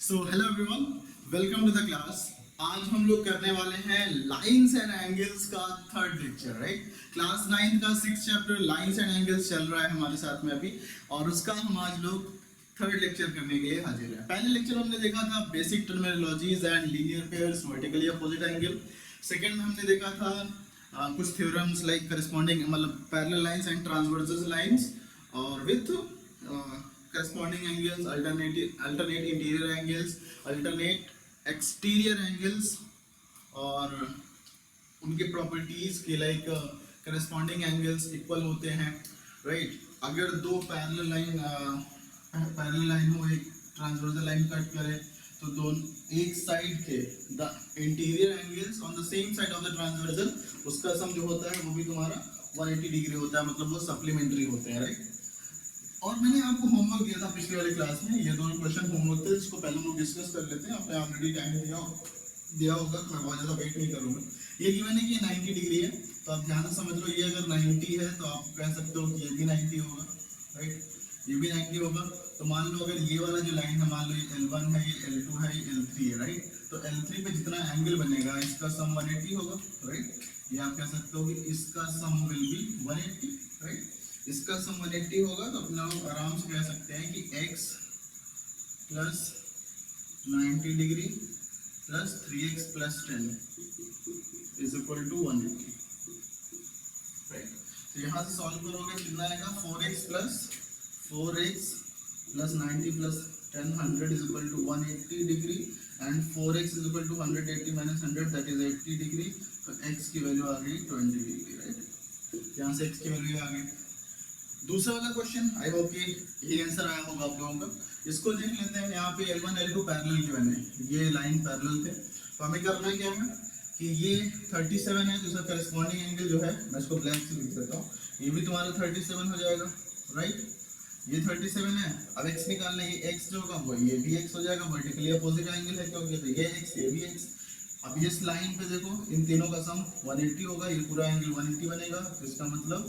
So hello everyone, welcome to the class. आज हम लोग करने वाले हैं लाइंस एंड एंगल्स का थर्ड लेक्चर। राइट, क्लास 9 का 6 चैप्टर लाइंस एंड एंगल्स चल रहा है हमारे साथ में अभी, और उसका हम आज लोग थर्ड लेक्चर करने के लिए हाजिर हैं। पहले लेक्चर हमने देखा था basic terminologies and linear pairs, vertically opposite angle. Second में हमने देखा था कुछ थ्योरम्स लाइक करस्पॉन्डिंग मतलब parallel lines and transversal lines, और with corresponding angles, alternate interior angles, alternate exterior angles, और उनके प्रॉपर्टीज के लाइक करस्पॉन्डिंग एंगल्स इक्वल होते हैं। राइट, अगर दो पैरेलल लाइन हो, एक ट्रांसवर्सल लाइन कट करे, तो दोनों एक साइड के the interior angles on the same side of the transversal, उसका सम जो होता है वो भी तुम्हारा 180 डिग्री होता है, मतलब वो सप्लीमेंट्री होते हैं। राइट, और मैंने आपको होमवर्क दिया था पिछले वाली क्लास में, ये दोनों क्वेश्चन होमवर्क थे, जिसको पहले हम लोग डिस्कस कर लेते हैं। आपने ऑलरेडी टाइम दिया होगा, मैं बहुत ज़्यादा वेट नहीं करूँगा। ये गिवन है कि 90 डिग्री है, तो आप ध्यान से समझ लो। ये अगर 90 है तो आप कह सकते हो कि ये भी 90 होगा। राइट, ये भी 90 होगा। तो मान लो अगर ये वाला जो लाइन है, मान लो ये L1 है, ये L2 है, ये L3 है। राइट, तो L3 पे जितना एंगल बनेगा इसका सम 180 होगा। राइट, ये आप कह सकते हो कि इसका सम विल बी 180। राइट, इसका सम 180 होगा, तो अपना लोग आराम से कह सकते हैं कि x plus 90 degree plus 3x plus 10 is equal to 180। Right, तो यहाँ से सॉल्व करोगे कितना आएगा, 4x plus 90 plus 10 100 is equal to 180 degree, and 4x is equal to 180 minus 100 that is 80 degree. तो x की वैल्यू आ गई 20 डिग्री। राइट, यहाँ से x की वैल्यू आ गई। दूसरा वाला क्वेश्चन, आई होप कि ये आंसर आया होगा आप लोगों का। इसको देख लेते हैं। यहाँ पे L1 L2 पैरेलल गिवन है, ये लाइन पैरेलल थे, तो हमें करना क्या है कि ये 37 है, तो इसका करस्पॉन्डिंग एंगल जो है, मैं इसको ब्लैक से लिख देता हूँ, ये भी तुम्हारा 37 हो जाएगा। राइट, ये 37 है। अब x निकालना है, ये x जो होगा वो ये भी x हो जाएगा, वर्टिकली अपोजिट एंगल है क्योंकि, तो ये x ये भी x। अब इस लाइन पे देखो, इन तीनों का सम 180 होगा, ये पूरा एंगल 180 बनेगा, तो इसका मतलब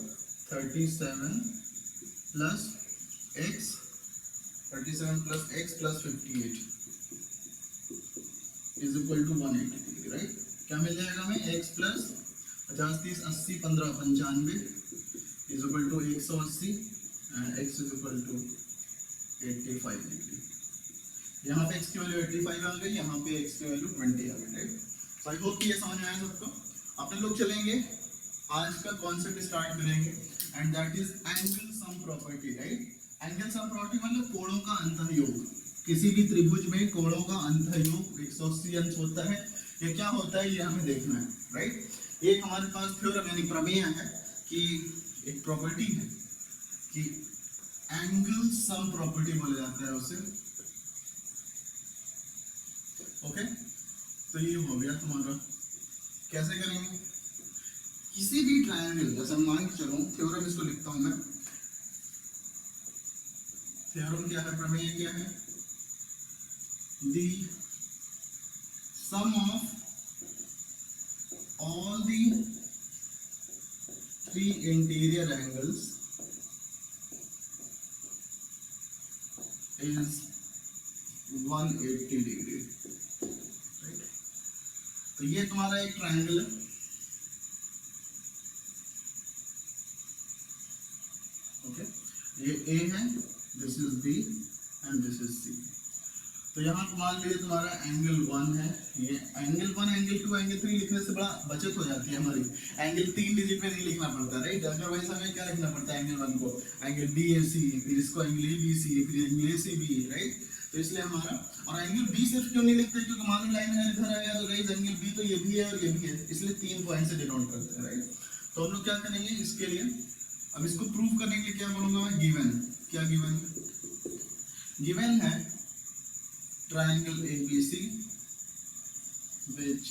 37 plus x, 37 plus x plus 58 is equal to 180 degree. Right, क्या मिल जाएगा हमें, x plus 50 30 80 15 95 is equal to 180, and x is equal to 85 degree. यहाँ पे x की वैल्यू 85 आ गई, यहाँ पे x की वैल्यू 20 आ गई। राइट, तो आई होप कि ये समझ में आया सबको। अपने लोग चलेंगे, आज का कॉन्सेप्ट स्टार्ट करेंगे, and that is angle sum property. Right, angle sum property मतलब कोणों का अंतःयोग। किसी भी त्रिभुज में कोणों का अंतःयोग 180 अंश होता है। ये क्या होता है, ये हमें देखना है। राइट, एक हमारे पास थ्योरम यानी प्रमेय है कि एक प्रॉपर्टी है कि एंगल सम प्रॉपर्टी बोला जाता है उसे। ओके, तो ये हो गया तुम्हारा। कैसे करेंगे, किसी भी ट्रायंगल, जैसे मान के चलो थ्योरम, इसको लिखता हूं मैं। थ्योरम क्या है, प्रमेय क्या है, the sum of all the three interior angles is 180 degree. Right, तो ये तुम्हारा एक ट्रायंगल है। ओके, ये A है, this is B and this is C। तो यहाँ मान लीजिए तुम्हारा एंगल 1 है, ये एंगल 1 एंगल 2 एंगल 3 लिखने से बड़ा बचत हो जाती है हमारी। एंगल 3 डिजिट में नहीं लिखना पड़ता। राइट, अदरवाइज हमें क्या लिखना पड़ता है, एंगल 1 को एंगल BAC, फिर इसको एंगल ABC, फिर एंगल ACB। राइट, तो इसलिए हमारा, और एंगल B सिर्फ क्यों नहीं लिखते, क्योंकि मान लो लाइन है इधर आया, तो गाइस एंगल B तो ये भी है और ये भी है, इसलिए 3 पॉइंट से डिनोट करते हैं। राइट, तो हम लोग क्या करेंगे इसके लिए, अब इसको प्रूव करने के लिए क्या बोलूंगा मैं, गिवन। क्या गिवन, गिवन है triangle ABC which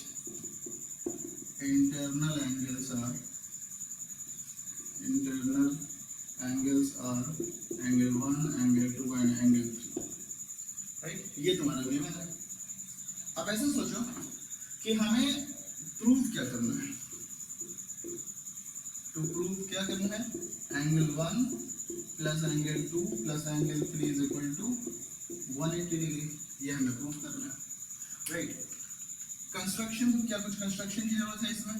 internal angles are angle 1, angle 2 and angle 3। Right, ये तुम्हारा गिवन है। अब ऐसे सोचो कि हमें प्रूव क्या करना है, टू प्रूव क्या करना है, angle 1 plus angle 2 plus angle 3 is equal to 180 degree. ये हमें प्रूव करना है, राइट। कंस्ट्रक्शन, क्या कुछ कंस्ट्रक्शन की जरूरत है इसमें?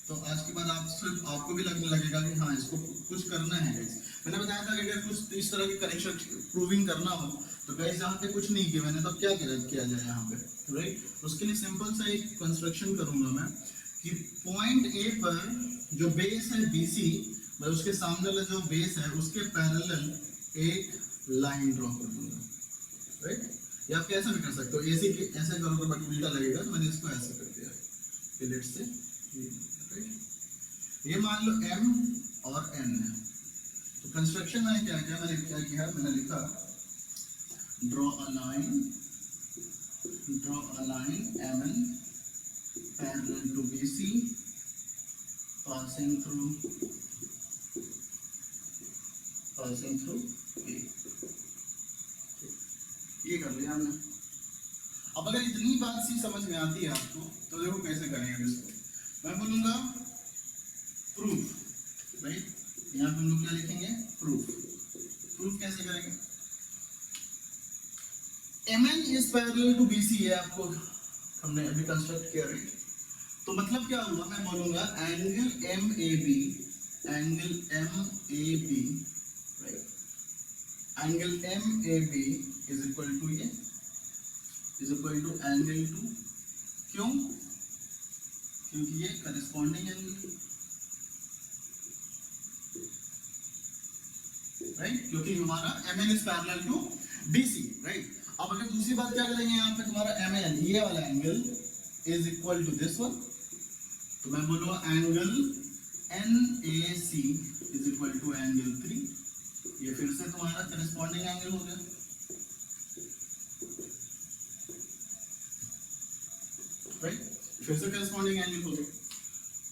तो आज के बाद आपको भी लगने लगेगा कि हाँ इसको कुछ करना है गाइस। मैंने बताया था कि अगर कुछ इस तरह के कनेक्शन प्रूविंग करना हो तो गाइस यहाँ पे कुछ नहीं किया मैंने, तो क्या किया जाए यहाँ पे, राइट। उसके लिए सिंपल सा एक कंस्ट्रक्शन करूंगा मैं कि पॉइंट ए पर जो बेस है BC, उसके सामने वाला जो बेस है उसके पैरेलल एक लाइन ड्रॉ कर दूंगा, राइट। या आप कैसे भी कर सकते हो, ऐसे करोगे बट उल्टा लगेगा, तो मैंने इसको ऐसे कर दिया, लेट्स से ये मान लो M और N है। तो कंस्ट्रक्शन मैंने क्या किया, मैंने लिखा draw a line MN parallel to BC passing through A। ये कर लिया हमने। अब अगर इतनी बात सी समझ में आती है आपको तो देखो कैसे करेंगे इसको। मैं बोलूंगा प्रूफ, राइट। यहाँ पे हम लोग क्या लिखेंगे, प्रूफ कैसे करेंगे। MN is parallel to BC है, आपको हमने अभी कंस्ट्रक्ट किया, राइट। तो मतलब क्या हुआ, मैं बोलूंगा angle MAB, right, angle MAB is equal to ये एंगल 2। क्यों? क्योंकि ये करस्पॉन्डिंग एंगल, राइट, क्योंकि हमारा MN is parallel to BC, right. अब अगर दूसरी बात क्या करेंगे, यहाँ पे तुम्हारा MN ये वाला angle is equal to this one, तो मैं बोलूँगा angle NAC is equal to angle 3। ये फिर से तुम्हारा करस्पॉन्डिंग एंगल हो गया, राइट, फिर से करस्पॉन्डिंग एंगल हो गया।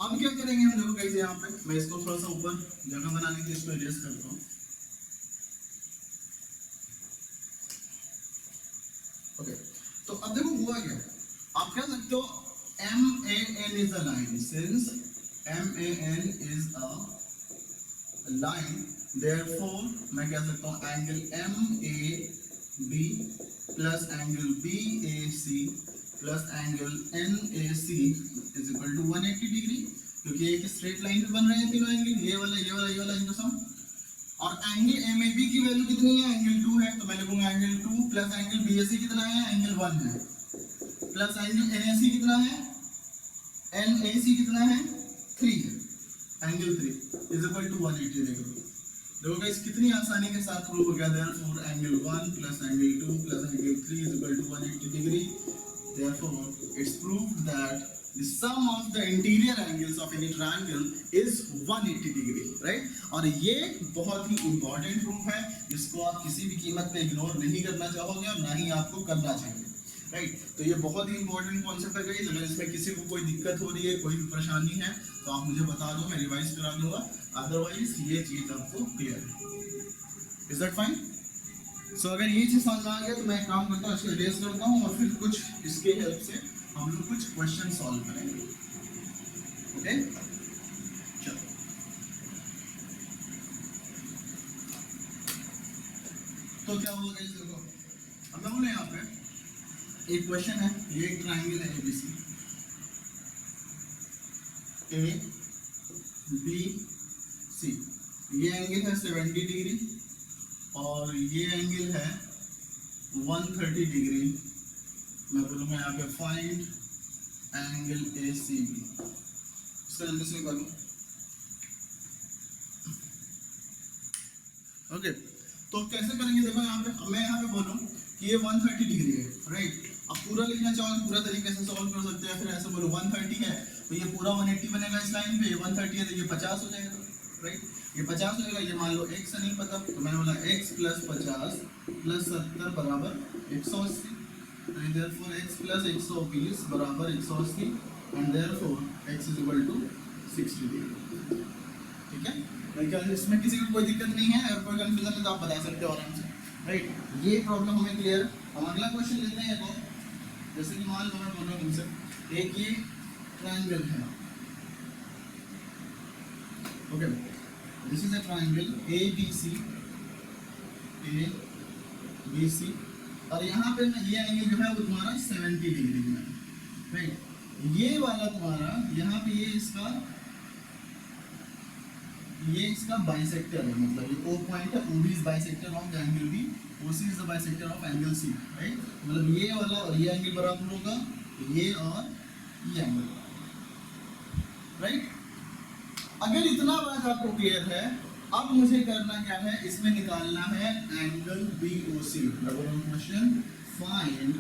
अब क्या करेंगे हम, देखो कैसे, यहाँ पे मैं इसको थोड़ा सा ऊपर जगह बनाने के लिए इसको एडजस्ट करता हूँ। ओके, तो अब देखो हुआ क्या, आप कह सकते हो MAN is a line, since MAN is a line, therefore मैं कह सकता हूँ angle MAB plus angle BAC plus angle NAC is equal to 180 degree, क्योंकि एक स्ट्रेट लाइन पे बन रहे हैं तीनों एंगल, ये वाला इनका सम। और एंगल MAB की वैल्यू कितनी है, एंगल 2 है, तो मैं लिखूंगा एंगल 2 प्लस एंगल BAC कितना है, एंगल 1 है, प्लस एंगल NAC कितना है, NAC कितना है, 3 है, angle 3 is equal to 180 degree. देखो गाइस कितनी आसानी के साथ प्रूव हो गया, therefore angle 1 plus angle 2 plus angle 3 is equal to 180 degree. Therefore, it's proved that the sum of the interior angles of any triangle is 180 degree, right? और ये बहुत ही important proof है, जिसको आप किसी भी कीमत पे इग्नोर नहीं करना चाहोगे और ना ही आपको करना चाहिए, राइट। तो ये बहुत ही important कॉन्सेप्ट है गाइस। अगर इसमें किसी को कोई दिक्कत हो रही है, कोई भी परेशानी है, तो आप मुझे बता दो, मैं रिवाइज करा दूंगा, अदरवाइज ये चीज आपको क्लियर है। Is that fine? सो अगर ये चीज समझ आ गया तो मैं एक काम करता हूँ, इसको इरेज करता हूँ और फिर कुछ इसके हेल्प से हम लोग कुछ क्वेश्चन सॉल्व करेंगे, ओके। चलो, तो क्या होगा गाइस, देखो अब मैं बोलूँ यहाँ पे एक क्वेश्चन है, ये एक ट्राइंगल है ABC, ABC, ये एंगल है 70 डिग्री और ये एंगल है 130 डिग्री। मैं बोलूँगा यहाँ पे फाइंड एंगल ACB, इसका जल्दी से निकालो, ओके। तो कैसे करेंगे, देखो यहाँ पे मैं यहाँ पे बोलूँ कि ये 130 डिग्री है, राइट। अब पूरा लिखना चाहो तो पूरा तरीके से सॉल्व कर सकते हैं, फिर ऐसे बोलो 130 है तो ये पूरा 180 बनेगा इस लाइन पे, ये 130 है तो ये 50 हो जाएगा, राइट। ये 50 हो जाएगा, ये मान लो x नहीं पता तो मैंने बोला x प्लस 50 प्लस 70 बराबर 180, therefore x प्लस 120 बराबर 180 and therefore x is equal to 60 degree, ठीक है। क्या इसमें किसी को कोई दिक्कत नहीं है, अगर कोई कंफ्यूजन है तो आप बता सकते हो आराम से, राइट। ये प्रॉब्लम हमें क्लियर। हम अगला क्वेश्चन लेते हैं, तो जैसे कि मान लो मैं बोल रहा हूँ तुमसे, एक ये ट्रायंगल है, okay, this is a triangle ABC और यहाँ पे ना ये एंगल जो है वो तुम्हारा 70 डिग्री में, राइट। ये वाला तुम्हारा यहाँ पे ये इसका बाइसेक्टर है, मतलब ये O पॉइंट है, OB is bisector of the angle B, OC is the bisector of angle C, right. मतलब ये वाला और ये एंगल बराबर होगा, ये और ये एंगल, राइट। अगर इतना बात आपको क्लियर है, अब मुझे करना क्या है, इसमें निकालना है angle BOC। Question find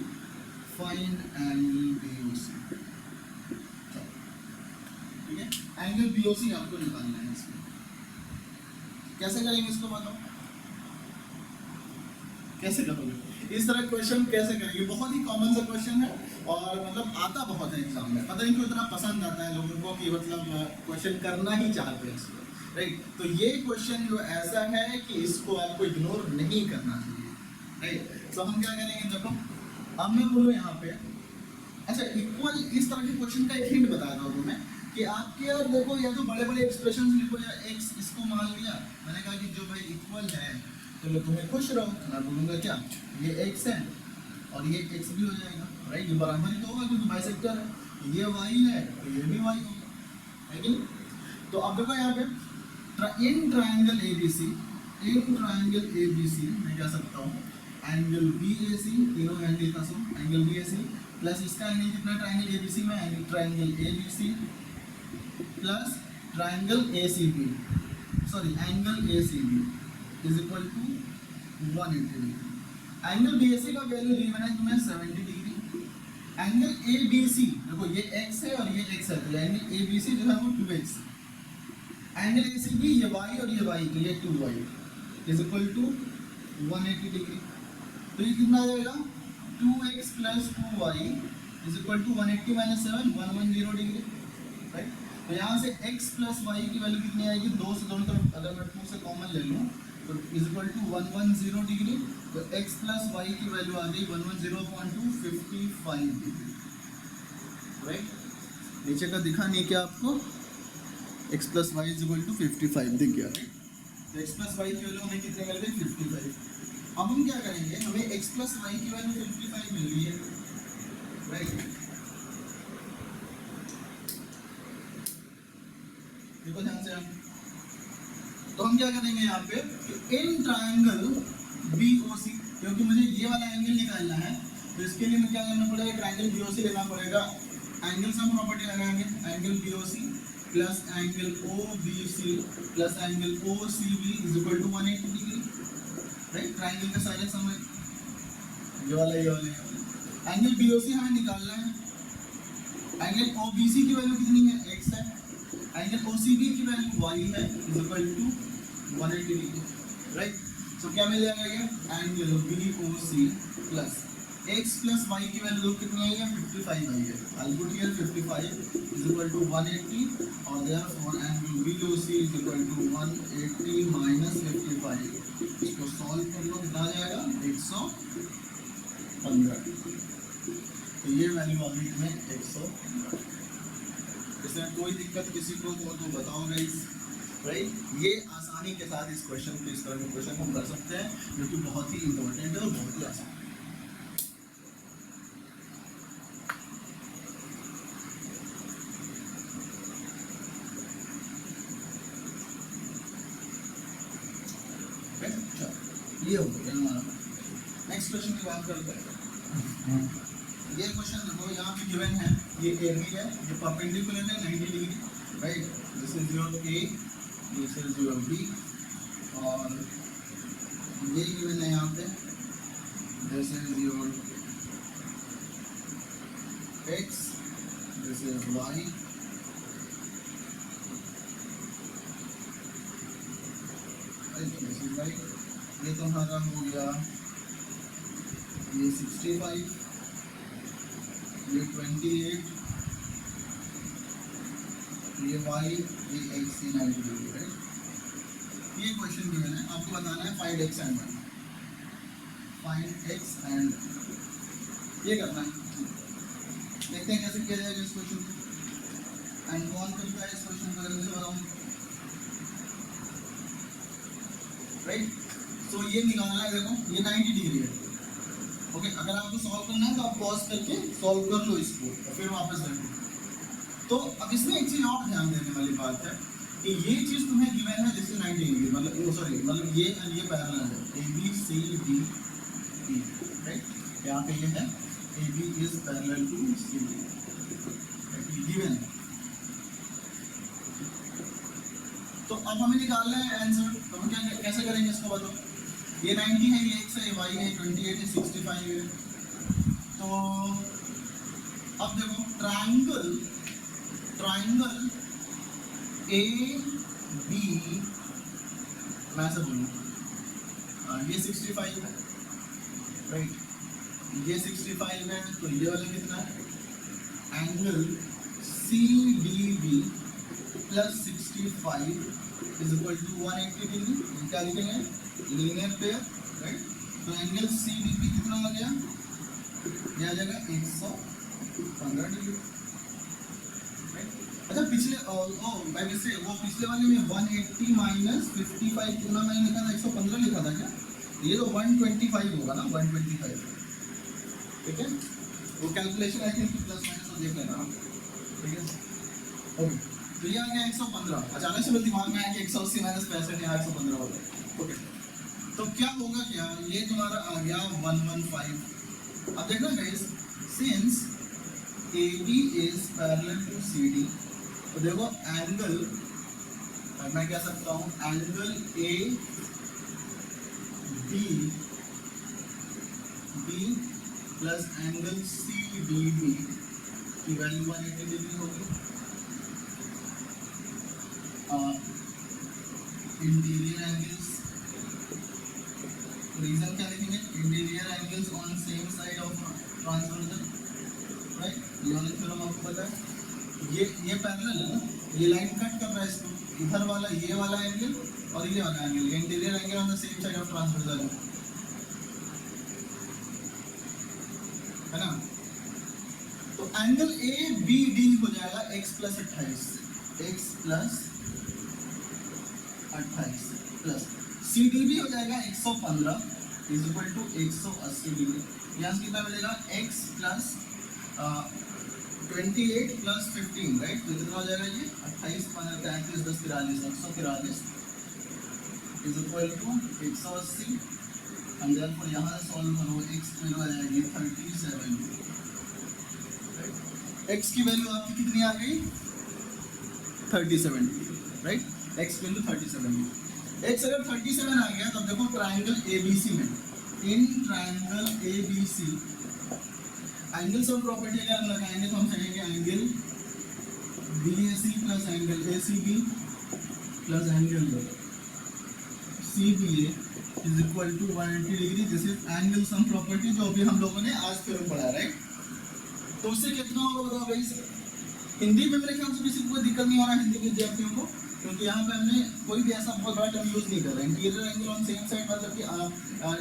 angle BOC, ठीक है। एंगल BOC आपको निकालना है। इसमें कैसे करेंगे इसको बताओ, कैसे करोगे इस तरह क्वेश्चन कैसे करेंगे? बहुत ही कॉमन सा क्वेश्चन है और मतलब आता बहुत है एग्जाम में, पता नहीं क्यों इतना पसंद आता है लोगों को कि मतलब क्वेश्चन करना ही चाहते हैं इसको, राइट। तो ये क्वेश्चन जो ऐसा है कि इसको आपको इग्नोर नहीं करना चाहिए, राइट। तो हम क्या करेंगे, देखो अब मैं बोलूँ यहाँ पे, अच्छा इक्वल, इस तरह के क्वेश्चन का एक हिंट बता रहा हूँ मैं कि आपके यार देखो, या तो बड़े बड़े एक्सप्रेशन लिखो या एक्स, इसको मान लिया मैंने कहा कि जो भाई इक्वल है तो लो तुम्हें खुश रहो, मैं बोलूँगा क्या ये x है और ये x भी हो जाएगा, राइट। ये बराबर ही तो होगा क्योंकि बाइसेक्टर है, ये y है तो ये भी y होगा, है कि नहीं। तो अब देखो यहाँ पे इन ट्राइंगल ABC मैं क्या सकता हूँ, एंगल BAC, तीनों एंगल का सम एंगल BAC प्लस इसका एंगल कितना, ट्राइंगल ABC में triangle ABC plus triangle ACB, sorry angle ACB is equal to 180 degree. Angle BAC का वैल्यू दी मैंने तुम्हें 70 डिग्री। एंगल ABC देखो ये x है और ये x है, तो एंगल ABC जो है वो 2x। एंगल ACB ये y और ये y, तो ये 2y is equal to 180 degree. तो ये कितना आ जाएगा, 2x plus 2y is equal to 180 minus 7, 110 degree, right. तो यहाँ से x प्लस y की वैल्यू कितनी आएगी, दो से दोनों तरफ अगर मैं 2 से कॉमन ले लूँ तो इज इक्वल टू 110 डिग्री। तो x प्लस y की वैल्यू आ गई 110.2 55 डिग्री, राइट। नीचे का दिखा नहीं क्या आपको, x plus y is equal to 55 दिख गया, राइट। तो x प्लस y की वैल्यू हमें कितने मिल गई, 55। अब हम क्या करेंगे, हमें x प्लस y की वैल्यू 55 मिल गई है, राइट। देखो ध्यान से, तो हम क्या करेंगे यहाँ पे, इन ट्राइंगल BOC, क्योंकि मुझे ये वाला एंगल निकालना है तो इसके लिए मैं क्या करना पड़ेगा, ट्राइंगल BOC लेना पड़ेगा। एंगल सम प्रॉपर्टी लगाएंगे, angle BOC plus angle OBC plus angle OCB is equal to 180 degree, right. Triangle का सारे सम ये वाला एंगल BOC हमें निकालना है। एंगल OBC की वैल्यू कितनी है, x है। एंगल OCB की वैल्यू y है is equal to 180 degree, right. तो क्या मिल जाएगा ये, angle BOC plus x plus y की वैल्यू कितनी आई है, 55 आई है। I put here 55 is equal to 180 और therefore angle BOC is equal to 180 minus 55। इसको सॉल्व कर लो, कितना आ जाएगा 115। तो ये वैल्यू आ गई में 115। इसमें कोई दिक्कत किसी को हो तो बताओ गाइस, राइट। ये आसानी के साथ इस क्वेश्चन को, इस तरह के क्वेश्चन हम कर सकते हैं जो कि बहुत ही इंपॉर्टेंट है और बहुत ही आसान है। ये हो गया हमारा। नेक्स्ट क्वेश्चन की बात करते हैं। ये क्वेश्चन देखो, यहाँ पे गिवन है ये AB है, ये परपेंडिकुलर है 90 degree, right. This is your A, this is your B और ये गिवन है यहाँ पे, this is your X, this is Y, this is Y। ये तुम्हारा हो गया ये 65, ये 28, ये y, ये x, ये 90 डिग्री, राइट। ये क्वेश्चन गिवन है, आपको बताना है find x and y, find x and ये करना है। देखते हैं कैसे किया जाएगा इस क्वेश्चन को, एंड कौन करता है इस क्वेश्चन को, जल्दी से बताऊँ, राइट। तो ये निकालना है, देखो ये 90 डिग्री है, ओके, अगर आपको सॉल्व करना है तो आप पॉज करके सॉल्व कर लो इसको और फिर वापस देखो। तो अब इसमें एक चीज और ध्यान देने वाली बात है कि ये चीज तुम्हें गिवन है जैसे 90 डिग्री, मतलब सॉरी, मतलब ये पैरेलल है, A B C D E, right. यहाँ पे ये है A B is parallel to C D, given है। तो अब हमें निकालना है आंसर, तो हम क्या कैसे करेंगे इसको बताओ। ये 90 है, ये x है, ये y है, 28 है, 65 है। तो अब देखो ट्राइंगल ए बी, मैं ऐसे बोलूँ, ये 65 है, राइट, ये 65 है, तो ये वाला कितना है, angle C D B plus 65 is equal to 180 degree. क्या लिखेंगे, लीनियर पेयर, राइट। तो एंगल सी डी बी कितना आ गया, ये आ जाएगा 115 डिग्री, राइट। अच्छा पिछले भाई वैसे वो पिछले वाले में 180 माइनस 55 कितना मैंने लिखा था, 115 लिखा था क्या, ये तो 125 होगा ना, 125, ठीक है। वो calculation I think plus minus देख लेना, ठीक है, ओके। तो ये आ गया 115, अचानक से मेरे दिमाग में आया कि 180 माइनस 65 यहाँ 115 हो गया, ओके। तो क्या होगा, क्या ये तुम्हारा आ गया 115। अब देखना guys, since AB is parallel to CD, तो देखो एंगल, मैं कह सकता हूँ angle AB plus angle CDB की वैल्यू 180 डिग्री होगी। इंटीरियर एंगल्स, रीजन क्या लिखेंगे, interior angles on same side of transversal, right. ये वाला थ्योरम आपको पता है, ये पैरेलल है ना, ये लाइन कट कर रहा है इसको, इधर वाला ये वाला एंगल और ये वाला angle, interior angle on the same side of transversal है ना। तो एंगल ए बी डी हो जाएगा x plus 28 plus C D भी हो जाएगा 115 इज इक्वल टू 180 डिग्री। यहाँ से कितना मिलेगा, x प्लस 28 प्लस 15, राइट। तो कितना हो जाएगा ये 28 15 33 10 43 143 is equal to 180। And therefore यहाँ से सॉल्व करो, x की वैल्यू आ जाएगी 37, x की वैल्यू आपकी कितनी आ गई 37, राइट। x वैल्यू 37, x अगर 37 आ गया तो देखो ट्राइंगल ABC में, in triangle ABC angle sum property अगर हम लगाएंगे तो हम कहेंगे angle BAC plus angle ACB plus angle CBA is equal to 180 degree. This is angle sum property जो अभी हम लोगों ने आज फिर पढ़ा, राइट। तो उससे कितना होगा बताओ गाइस। हिंदी में मेरे ख्याल से किसी को कोई दिक्कत नहीं हो रहा है हिंदी विद्यार्थियों को, क्योंकि यहाँ पे हमने कोई भी ऐसा बहुत बड़ा टर्म यूज नहीं कर रहे हैं। Interior angle on same side मतलब कि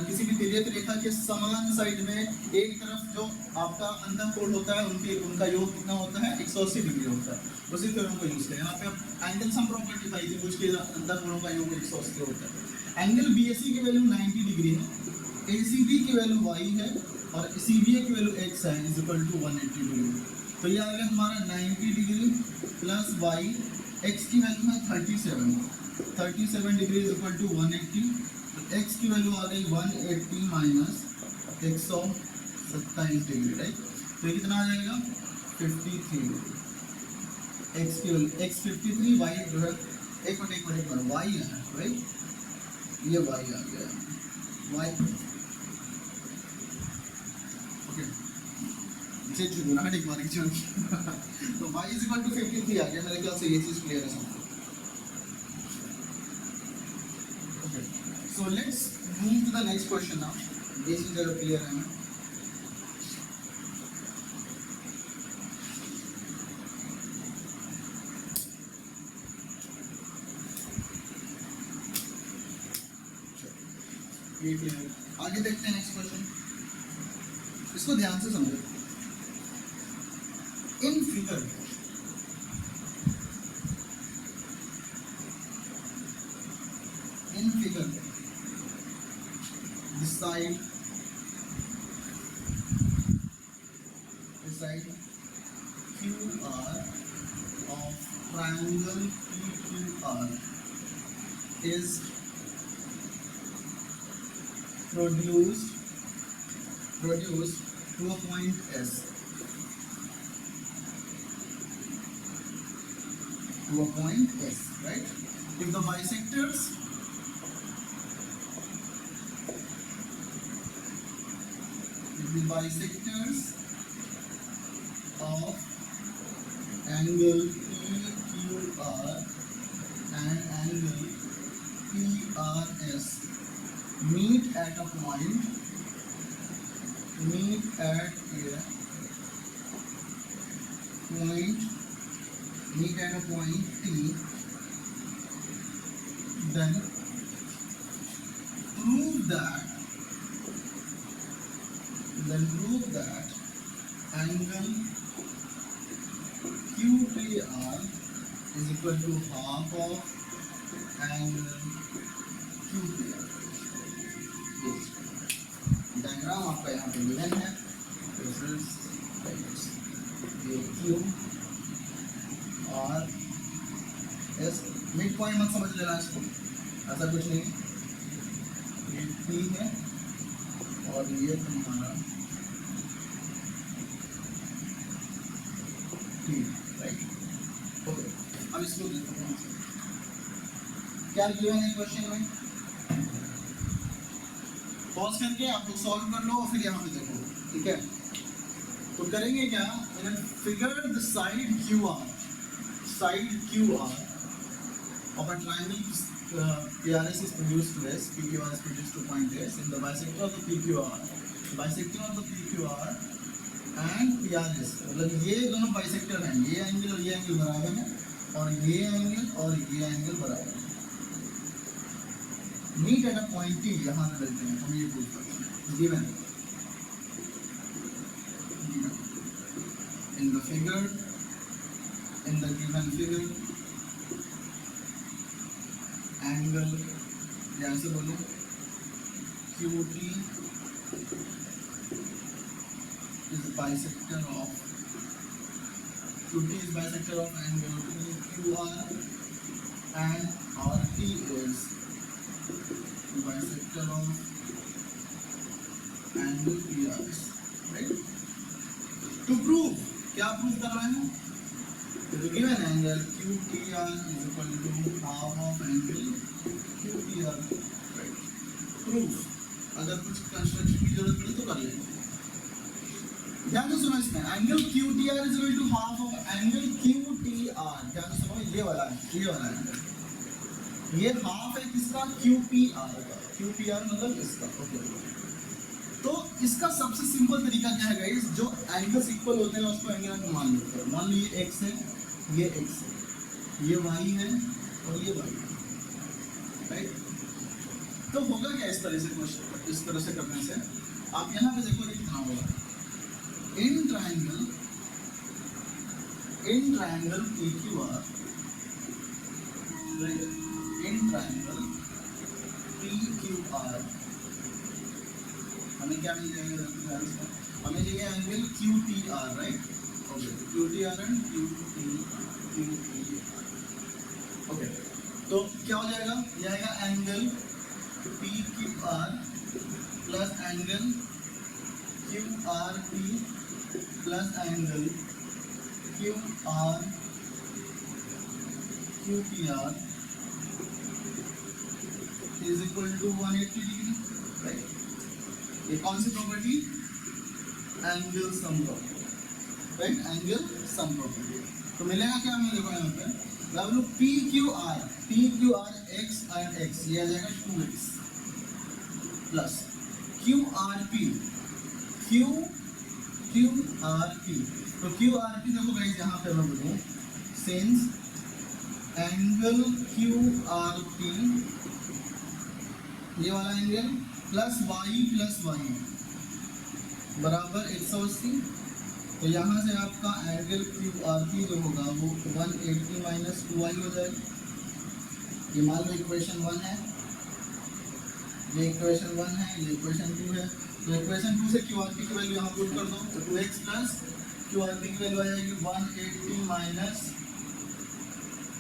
किसी भी तिर्यक रेखा के समान साइड में एक तरफ जो आपका अंतःकोण होता है उनका योग कितना होता है 180 डिग्री होता है, उसी तरह को यूज करें। यहाँ पे एंगल सम प्रॉपर्टी पाई थी, उसके अंतःकोणों का योग 180 होता है। एंगल BAC की वैल्यू 90 डिग्री है, ACB की वैल्यू y है और CBA की वैल्यू x है इज इक्वल टू 180 डिग्री। तो ये आ गया हमारा 90 डिग्री प्लस y, x की वैल्यू है 37 डिग्री इज इक्वल टू 180। तो x की वैल्यू आ गई 180 माइनस 127 डिग्री, राइट। तो ये कितना आ जाएगा 53 डिग्री। x की वैल्यू x 53, y जो है एक मिनट y है, राइट, ये y आ गया y, ओके इसे चुनना है एक बार चुन तो y इज इक्वल टू 53 आ गया। मेरे ख्याल से ये चीज क्लियर है सबको। Okay so let's move to the next question now. ये चीज जरा क्लियर है ना। ये क्लियर, आगे देखते हैं नेक्स्ट क्वेश्चन। इसको ध्यान से समझो। In figure decide side QR of triangle PQR is produced to a point S. To a point S, right? If the bisectors of angle PQR and angle PRS meet at a point T, then prove that angle QPR is equal to half of angle QPR. Diagram आपका यहाँ पे given है, ये Q और S mid point मत समझ लेना इसको, ऐसा कुछ नहीं, ये P है और ये तुम्हारा T, राइट? ओके, अब इसको देखते हैं क्या गिवन है क्वेश्चन में। पॉज करके आप लोग सॉल्व कर लो और फिर यहाँ पे देखो, ठीक है? तो करेंगे क्या, figure the side QR of a triangle PRS is produced to S, PQR is produced to point S in the bisector of the PQR and PRS, मतलब ये दोनों बाइसेक्टर हैं, ये एंगल और ये एंगल बराबर है और ये एंगल बराबर है। Meet at a point T, यहाँ पे लेते हैं, हम ये पूछ सकते हैं given in the given figure angle, यहाँ से बोलो QT is bisector of angle PQR and RT is bisector of angle PRS, right? To prove, क्या प्रूव कर रहे हैं? The given angle QPR is equal to half of angle QPR, right? Proof, अगर कुछ construction की जरूरत पड़े तो कर लेंगे। ध्यान से सुनो इसमें, angle QTR is equal to half of angle QTR, ध्यान से सुनो, ये वाला एंगल, ये हाफ है किसका, QPR का, QPR मतलब इसका, ओके। तो इसका सबसे सिंपल तरीका क्या है गाइस, जो एंगल्स इक्वल होते हैं उसको एंगल आप मान लेते हैं। मान लो ये x है, ये x है, ये y है और ये y है, राइट? तो होगा क्या इस तरह से करने से, आप यहाँ पे देखो कितना होगा, in triangle PQR, in triangle PQR हमें क्या मिल जाएगा, हमें चाहिए angle QTR, right? Okay, QTR and QTR, okay. तो क्या हो जाएगा, ये आएगा angle PQR plus angle QRP plus angle QPR is equal to 180 degree, right? ये कौन सी property, angle sum property, right? Angle sum property. तो मिलेगा क्या हमें, देखो यहाँ पे PQR x एंड x, ये आ जाएगा 2x प्लस QRP, तो QRP देखो गाइस, यहाँ पे मैं बोलूँ सिंस एंगल QRP, ये वाला एंगल प्लस y बराबर 180, तो यहाँ से आपका एंगल QRP जो होगा वो 180 माइनस 2y हो जाएगा। ये मान लो इक्वेशन 1 है, ये इक्वेशन 2 है, तो इक्वेशन 2 से QRP की वैल्यू यहाँ पुट कर दो, तो 2x plus Q R T की वैल्यू आ जाएगी 180 minus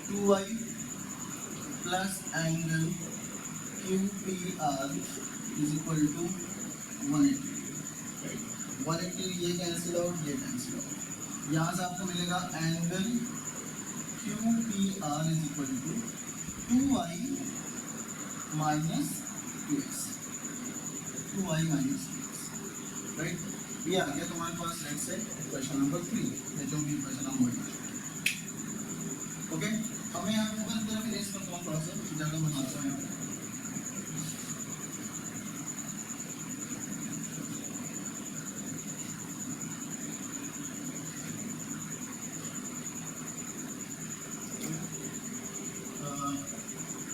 2y plus angle Q P R is equal to 180। 180 ये कैंसिल आउट, ये कैंसिल आउट। यहाँ से आपको मिलेगा angle Q P R is equal to 2y minus 2x, 2y minus 2x, right. ये आ गया तुम्हारे पास लेट्स से क्वेश्चन नंबर 3, जो भी क्वेश्चन हम बोल। ओके, अब मैं यहाँ ऊपर की तरफ इरेज करता हूँ, थोड़ा सा ज़्यादा बनाता हूँ।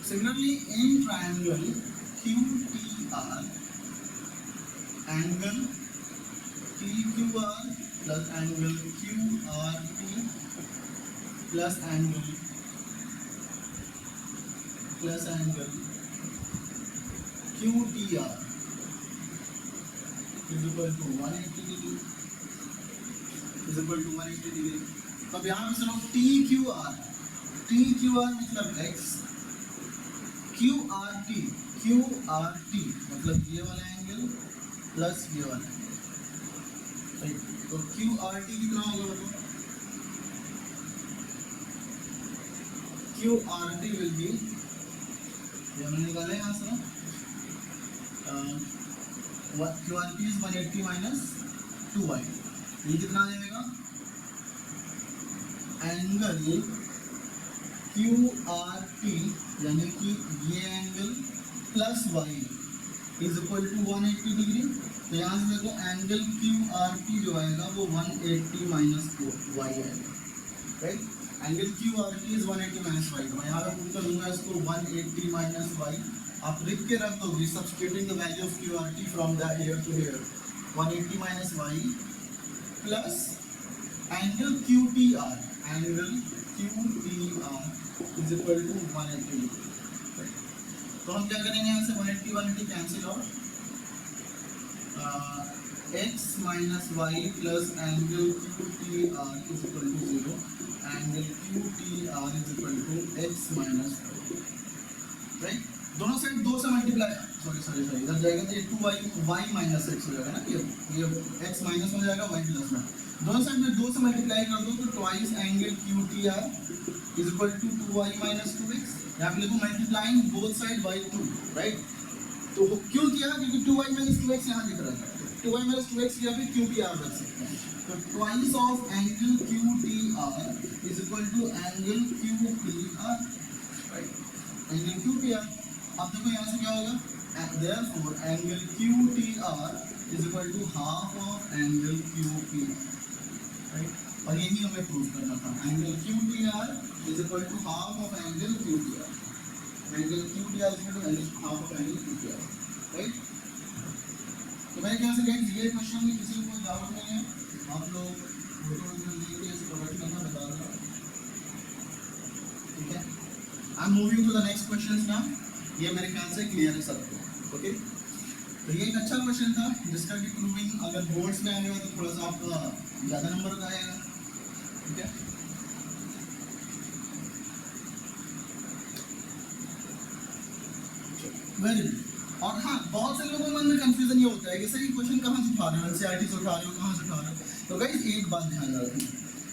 Similarly, in triangle QTR, angle PQR plus angle QRT plus angle QTR is equal to 180 degree, is equal to 180 degree। अब यहाँ पे चलो TQR मतलब x, QRT मतलब ये वाला एंगल प्लस ये वाला एंगल, राइट। तो QRT कितना होगा बताओ? QRT विल बी, ये हमने निकाला है यहाँ से, QRT इज 180 माइनस 2y, ये कितना आ जाएगा? एंगल QRT यानी कि ये angle plus y is equal to 180 degree. तो यहाँ से देखो एंगल QRT जो आएगा वो 180 माइनस y आएगा, right. Angle QRT is 180 minus y, तो मैं यहाँ पे पुट करूँगा इसको 180 माइनस y। आप लिख के रख दोगे substituting the value of QRT from the here to here, 180 minus y plus angle QTR is equal to 180 degree. तो हम क्या करेंगे यहाँ से 180 cancel out, x minus y plus angle QTR is equal to 0, angle QTR is equal to x minus y, right. दोनों side 2 से multiply, sorry इधर जाएगा तो ये 2y माइनस x हो जाएगा ना, ये x माइनस हो जाएगा y प्लस में। दोनों साइड में 2 से मल्टीप्लाई कर दो तो twice angle QTR is equal to 2y minus 2x। यहाँ पे लिखो multiplying both side by 2, right. तो क्यों किया? क्योंकि 2y माइनस 2x यहाँ दिख रहा है, 2y माइनस 2x किया फिर QTR बच सकता है। तो twice of angle QTR is equal to angle QPR, right, angle QPR। अब देखो यहाँ से क्या होगा, therefore angle QTR is equal to half of angle QP, right. और यही हमें प्रूव करना था, angle QTR is equal to half of angle QTR, angle QTR is equal to half of angle QTR, right. तो मैं क्या से guys ये क्वेश्चन में किसी को कोई डाउट नहीं है, आप लोग फोटो देखिए इसे कवर करना बता रहा हूं, ठीक है। I am moving to the next questions now. ये मेरे ख्याल से क्लियर है सबको, ओके। तो ये एक अच्छा क्वेश्चन था जिसका कि प्रूविंग अगर बोर्ड्स में आएगा तो थोड़ा सा आपका ज़्यादा नंबर का आएगा, ठीक है। Very good. और हाँ, बहुत से लोगों के मन में कंफ्यूजन ये होता है कि सर ये क्वेश्चन कहाँ से उठा रहे हो, एनसीईआरटी से उठा रहे हो, कहाँ से उठा रहे हो। तो गाइस एक बात ध्यान रखें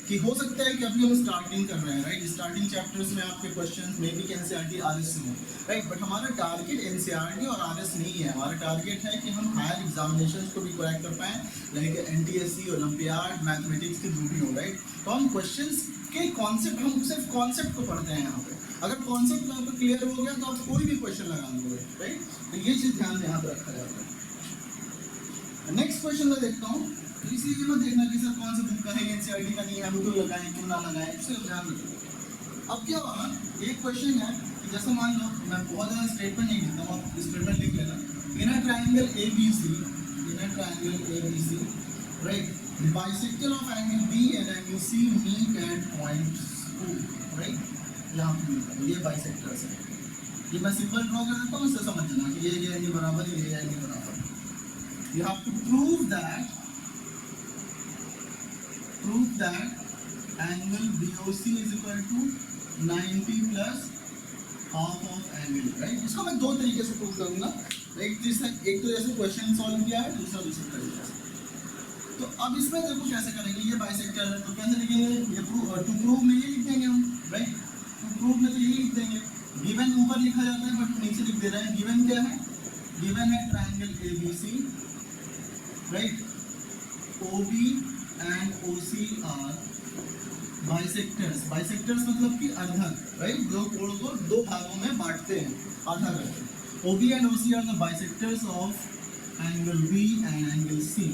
कि हो सकता है कि अभी हम स्टार्टिंग कर रहे हैं, राइट। स्टार्टिंग चैप्टर्स में आपके questions may be NCERT RS से हो, राइट। बट हमारा टारगेट एनसीईआरटी और आरएस नहीं है, हमारा टारगेट है कि हम हायर एग्जामिनेशंस को भी क्रैक कर पाएँ, लाइक एनटीएससी, ओलंपियाड, मैथमेटिक्स के जो भी हो, राइट। तो हम क्वेश्चंस के कॉन्सेप्ट, हम सिर्फ कॉन्सेप्ट को पढ़ते हैं यहाँ पे। अगर कॉन्सेप्ट यहाँ पर क्लियर हो गया तो आप कोई भी क्वेश्चन लगा दोगे, राइट। तो ये चीज़ ध्यान में यहाँ पर रखा जाता है। नेक्स्ट क्वेश्चन मैं देखता हूँ, इसीलिए मत देखना कि सर कौन सा बुक का है, एनसीईआरटी का नहीं है, वो क्यों लगाएं क्यों ना लगाएं, सिर्फ ध्यान रखो। अब क्या हुआ, एक क्वेश्चन है कि जैसे मान लो मैं बहुत ज़्यादा स्टेटमेंट नहीं लिखता हूँ, आप स्टेटमेंट लिख लेना। In a triangle ABC, right, the bisector of angle B and angle C meet at point O, right. यहाँ पे ये बाइसेक्टर्स है, ये मैं सिंपल ड्रॉ कर देता हूँ, इससे समझ लेना कि ये एंगल बराबर, ये एंगल बराबर। You have to prove that prove that angle BOC is equal to 90 plus half of angle, right. इसको मैं दो तरीके से प्रूव करूंगा, एक तो जैसे क्वेश्चन सॉल्व किया है, दूसरा दूसरे तरीके से। तो अब इसमें देखो कैसे करेंगे, ये बाइसेक्टर है तो कैसे लिखेंगे, ये टू प्रूव में ये लिख देंगे हम, राइट। टू प्रूव में तो यही लिख देंगे, गिवन ऊपर लिखा जाता है बट नीचे लिख दे रहे हैं। गिवन क्या है, गिवन है triangle ABC, right, OB and OC are bisectors. Bisectors मतलब कि अर्धक, राइट, जो कोण को दो भागों में बांटते हैं, आधा करते हैं। OB and OC are the bisectors of angle B and angle C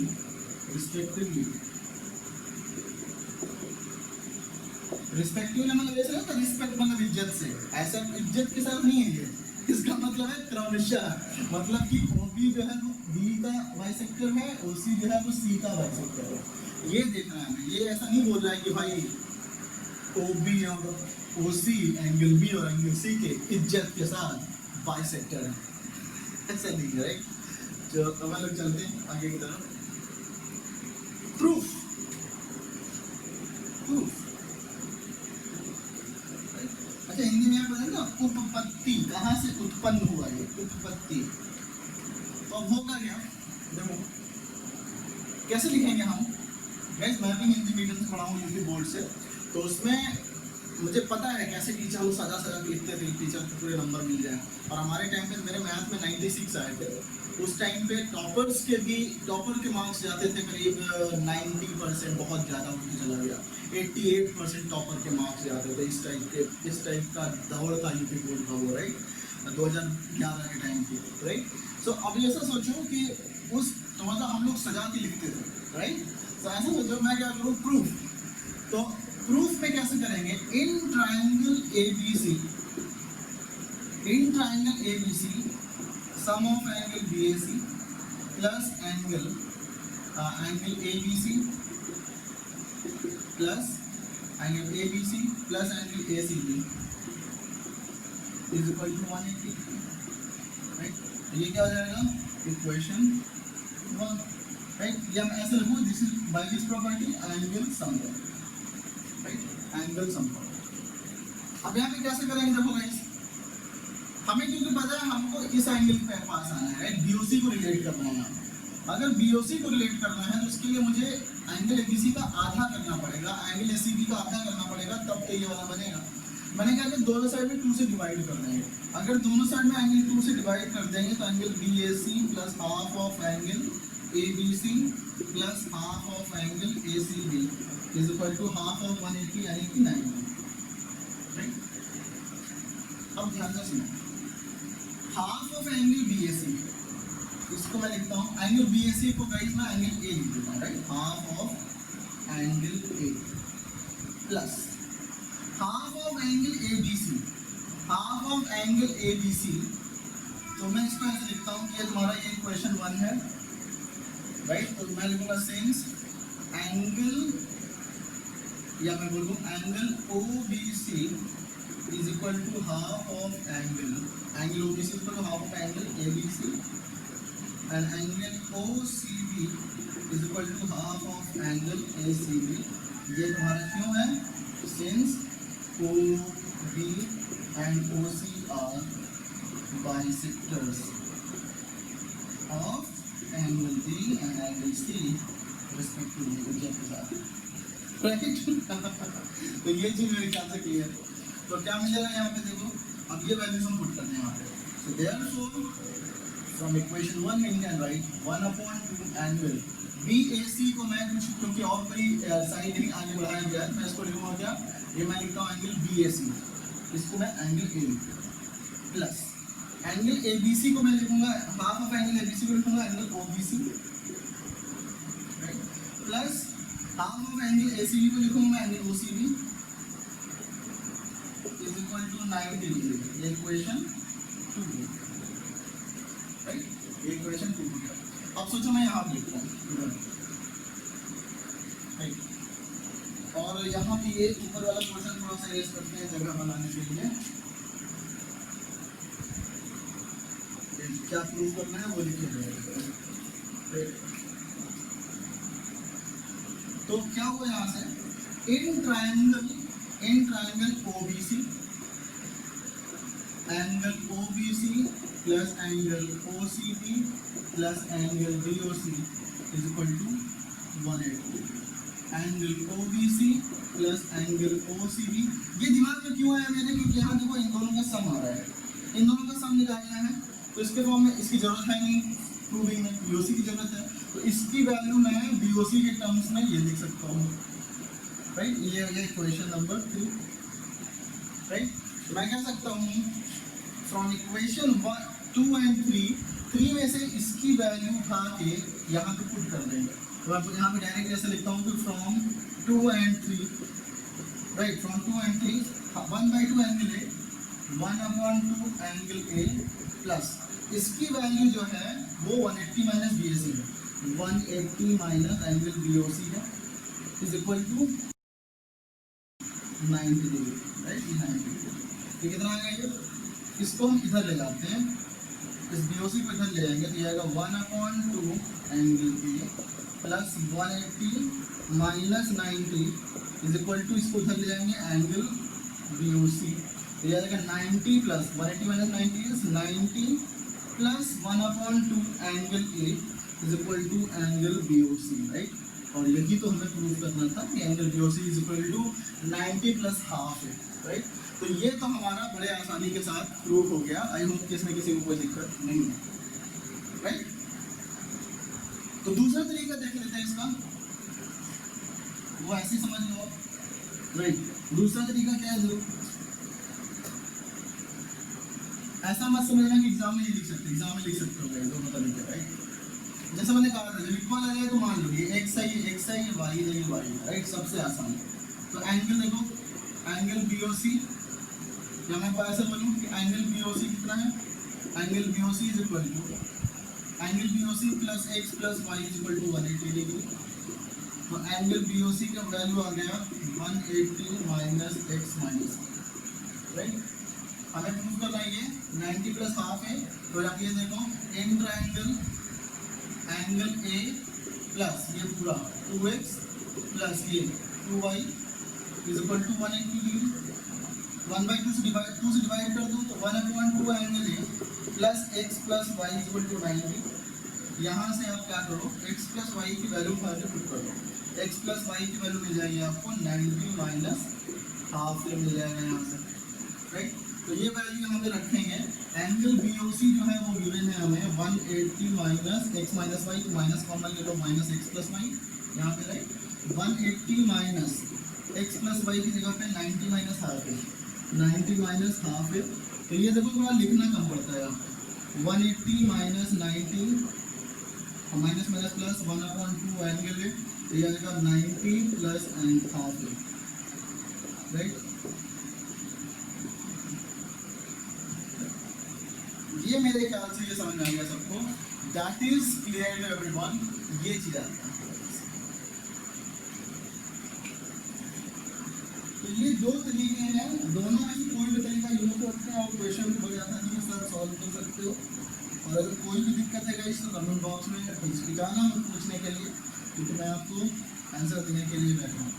respectively. Respectively मतलब ऐसा ना, रिस्पेक्ट मतलब इज्जत से, ऐसा इज्जत के साथ नहीं है ये, इसका मतलब है क्रमशः, मतलब कि OB जो है वो B का बाइसेक्टर है, OC जो है वो C का बाइसेक्टर है। ये देखना है हमें, ये ऐसा नहीं बोल रहा है कि भाई OB और OC एंगल B और एंगल C के इज्जत के साथ बाइसेक्टर है, ऐसा नहीं है, राइट। तो अब हम लोग चलते हैं आगे की तरफ। प्रूफ, प्रूफ, अच्छा हिंदी में बताएं ना, उपपत्ति, कहाँ से उत्पन्न हुआ ये उपपत्ति। तो अब होगा क्या, देखो कैसे लिखेंगे हम। गाइस मैं भी हिंदी मीडियम से पढ़ा हूँ यूपी बोर्ड से, तो उसमें मुझे पता है कैसे टीचर लोग सजा सजा के लिखते थे, टीचर को पूरे नंबर मिल जाए। और हमारे टाइम पे मेरे मैथ में 96 आए थे, उस टाइम पे टॉपर के मार्क्स जाते थे करीब 90%, बहुत ज़्यादा उठके चला गया, 88% टॉपर के मार्क्स जाते थे। इस टाइप का दौड़ था यूपी बोर्ड का वो, राइट, 2011 के टाइम की, राइट। सो अब ऐसा सोचो कि उस तो मतलब हम लोग सजा के लिखते थे, राइट। तो ऐसा सोचो मैं क्या करूँ, प्रूफ। तो प्रूफ में कैसे करेंगे, in triangle ABC sum of angle BAC plus angle ABC plus angle ACB is equal to 180, right. ये क्या हो जाएगा, इक्वेशन 1, राइट। या मैं ऐसे लिखूँ, this is by this property angle some, right, angle सम। अब यहाँ पे कैसे करेंगे, देखो गाइस, हमें क्योंकि पता है हमको इस एंगल के पास आना है, राइट, BOC को रिलेट करना है। अगर BOC को रिलेट करना है तो उसके लिए मुझे एंगल ABC का आधा करना पड़ेगा, एंगल ACB का आधा करना पड़ेगा, तब तो ये वाला बनेगा। मैंने कहा कि दोनों साइड में 2 से डिवाइड कर देंगे। अगर दोनों साइड में एंगल 2 से डिवाइड कर देंगे तो angle BAC plus half of angle ABC plus half of angle ACB is equal to half of 180 यानी कि 90, राइट। अब ध्यान से सुनो, हाफ ऑफ एंगल BAC, इसको मैं लिखता हूँ एंगल BAC को गाइस मैं एंगल A लिख देता हूँ, right, half of angle A plus half of angle ABC, half of angle ABC। तो मैं इसको ऐसे लिखता हूँ कि ये तुम्हारा ये इक्वेशन 1 है, राइट। तो मैं लिखूंगा सिंस एंगल, या मैं बोलूँ angle OBC is equal to half of angle OBC is equal to half of angle ABC and angle OCB is equal to half of angle ACB। ये तुम्हारा क्यों है, since OB and OC are bisectors of angle B and angle C respectively, right. तो ये चीज मेरे ख्याल से क्लियर है। तो क्या मिलेगा यहाँ पे, देखो अब ये वैल्यूज हम पुट करने हैं यहाँ पे। So therefore from equation 1 we can write 1/2 angle BAC को मैं कुछ क्योंकि और कोई साइड नहीं आगे बढ़ाया गया है, मैं इसको लिखूंगा क्या, ये मैं लिखता हूँ एंगल BAC, इसको मैं angle A plus angle ABC को मैं लिखूंगा, हाफ ऑफ एंगल ABC को लिखूंगा angle OBC, right, plus half of angle ACB को लिखूंगा angle OCB is equal to 90 degree. ये इक्वेशन 2, राइट, ये इक्वेशन 2 हो गया। अब सोचो मैं यहाँ लिखता हूँ, राइट, और यहाँ पे ये ऊपर वाला पोर्शन थोड़ा सा इरेज करते हैं जगह बनाने के लिए। क्या प्रूव करना है वो लिखे जाएगा, राइट। तो क्या हुआ यहाँ से, in triangle OBC, angle OBC plus angle OCB plus angle BOC is equal to 180। Angle OBC plus angle OCB, ये दिमाग में क्यों आया मेरे, क्योंकि यहाँ देखो इन दोनों का सम आ रहा है, इन दोनों का सम निकालना है, तो इसके फॉर्म में इसकी जरूरत है नहीं, प्रूविंग में बीओसी की जरूरत है, तो इसकी वैल्यू मैं बीओसी के टर्म्स में ये लिख सकता हूँ, राइट। ये इक्वेशन नंबर 3, राइट। मैं कह सकता हूँ फ्रॉम इक्वेशन 2 and 3 में से इसकी वैल्यू उठा के यहाँ पे पुट कर देंगे, तो आपको यहाँ पे डायरेक्ट ऐसे लिखता हूँ कि from 2 and 3, right, from 2 and 3 1/2 angle A 1/2 angle A plus इसकी वैल्यू जो है वो 180 माइनस बी एस सी है, 180 minus angle B O C है is equal to 90 degree, right, 90 degree. ये कितना आ गया ये, इसको हम इधर ले जाते हैं, इस बी ओ सी को इधर ले जाएंगे तो ये आएगा 1/2 angle B plus 180 minus 90 is equal to, इसको उधर ले जाएंगे एंगल बी ओ सी, तो ये आएगा 90 plus 180 minus 90 is 90 plus 1/2 angle A is equal to angle B O C, right. और यही तो हमें प्रूव करना था कि angle B O C is equal to 90 plus half है, राइट। तो ये तो हमारा बड़े आसानी के साथ प्रूव हो गया। आई होप कि इसमें किसी को कोई दिक्कत नहीं है, राइट। तो दूसरा तरीका देख लेते हैं इसका, वो ऐसे समझ लो, राइट। दूसरा तरीका क्या है, जरूर ऐसा मत समझना कि एग्जाम में ये लिख सकते, एग्जाम में लिख सकते हो दोनों तरीके, राइट। जैसे मैंने कहा था जब इक्वल आ जाए तो मान लो ये एक्स है, ये एक्स है, ये वाई है, ये वाई है, राइट, सबसे आसान। तो एंगल देखो, एंगल बी ओ सी, या मैं ऐसे बोलूँ कि एंगल बी ओ सी कितना है, angle B O C is equal to angle B O C plus X plus Y is equal to 180 degree. तो एंगल बी ओ सी का वैल्यू आ गया 180 माइनस एक्स माइनस, राइट। हमें prove करना है ये 90 प्लस हाफ है, तो आप ये देखो in triangle angle A plus ये पूरा 2x प्लस ये 2y is equal to 180 degree. 1/2 से डिवाइड कर दो तो 1/2 angle A plus x plus Y is equal to 90। यहाँ से आप क्या करो, x प्लस वाई की वैल्यू फाइंड पुट कर दो, x प्लस वाई की वैल्यू मिल जाएगी आपको 90 माइनस हाफ मिल जाएगा यहाँ से, राइट। तो ये वैल्यू यहाँ पे रखेंगे, एंगल बी ओ सी जो है वो गिवन है हमें 180 माइनस एक्स माइनस वाई, तो माइनस कॉमन ले लो, माइनस एक्स प्लस वाई यहाँ पे, right. 180 minus X plus Y की जगह पे 90 माइनस हाफ है, 90 माइनस हाफ है, तो ये देखो थोड़ा लिखना कम पड़ता है, 180 minus 90 minus minus plus 1/2 angle है, तो ये आएगा 90 प्लस एंड हाफ है, राइट। ये मेरे ख्याल से ये समझ में आ गया सबको, that is clear to everyone, ये चीज आता है। तो ये दो तरीके हैं, दोनों में से कोई भी तरीका यूज करते हैं और क्वेश्चन भी बड़ी आसानी के साथ सॉल्व कर सकते हो। और अगर कोई भी दिक्कत है गाइस तो कमेंट बॉक्स में हिचकिचाना पूछने के लिए, क्योंकि मैं आपको आंसर देने के लिए बैठा हूँ,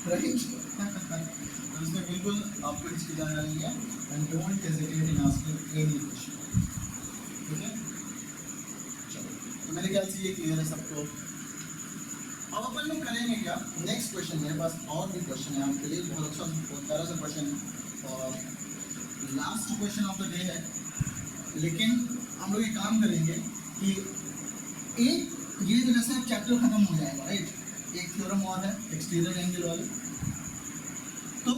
राइट। तो इसमें बिल्कुल आपको हिचकिचाना नहीं है, and don't hesitate in asking any question, ठीक है। चलो, तो मेरे ख्याल से ये क्लियर है सबको। अब अपन लोग करेंगे क्या, नेक्स्ट क्वेश्चन मेरे पास और भी क्वेश्चन है आपके लिए, बहुत अच्छा बहुत प्यारा सा क्वेश्चन है और last question of the day है। लेकिन हम लोग ये काम करेंगे कि एक ये तो जैसे चैप्टर खत्म हो जाएगा, राइट, एक थ्योरम और है एक्सटीरियर एंगल वाला, तो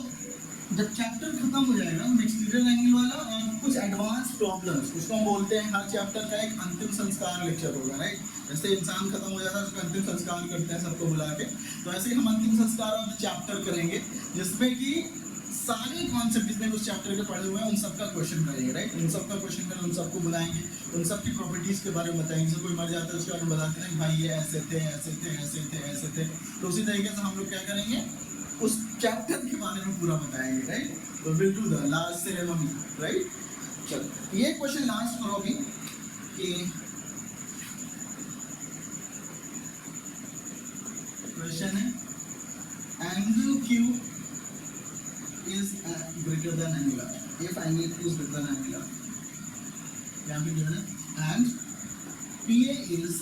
जब चैप्टर खत्म हो जाएगा हम एक्सटीरियर एंगल वाला और कुछ एडवांस प्रॉब्लम्स, उसको हम बोलते हैं हर चैप्टर का एक अंतिम संस्कार लेक्चर होगा, राइट। जैसे इंसान खत्म हो जाता है उसको अंतिम संस्कार करते हैं सबको बुला के, तो ऐसे ही हम अंतिम संस्कार ऑफ द चैप्टर करेंगे, जिसमें कि सारे कॉन्सेप्ट जितने उस चैप्टर के पढ़े हुए हैं उन सबका क्वेश्चन करेंगे, राइट। उन सबका क्वेश्चन करें, उन सबको बुलाएंगे, उन सबकी प्रॉपर्टीज के बारे में बताएंगे। जैसे कोई मर जाता है उसके बारे में बताते हैं भाई ये ऐसे थे ऐसे थे ऐसे थे ऐसे थे, तो उसी तरीके से हम लोग क्या करेंगे, उस चैप्टर के बारे में पूरा बताएंगे, राइट। तो will do the last ceremony, right. चलो ये क्वेश्चन लास्ट करो अभी कि क्वेश्चन है angle Q is greater than angle R. If angle Q is greater than angle R, यहाँ पे given है, and PA is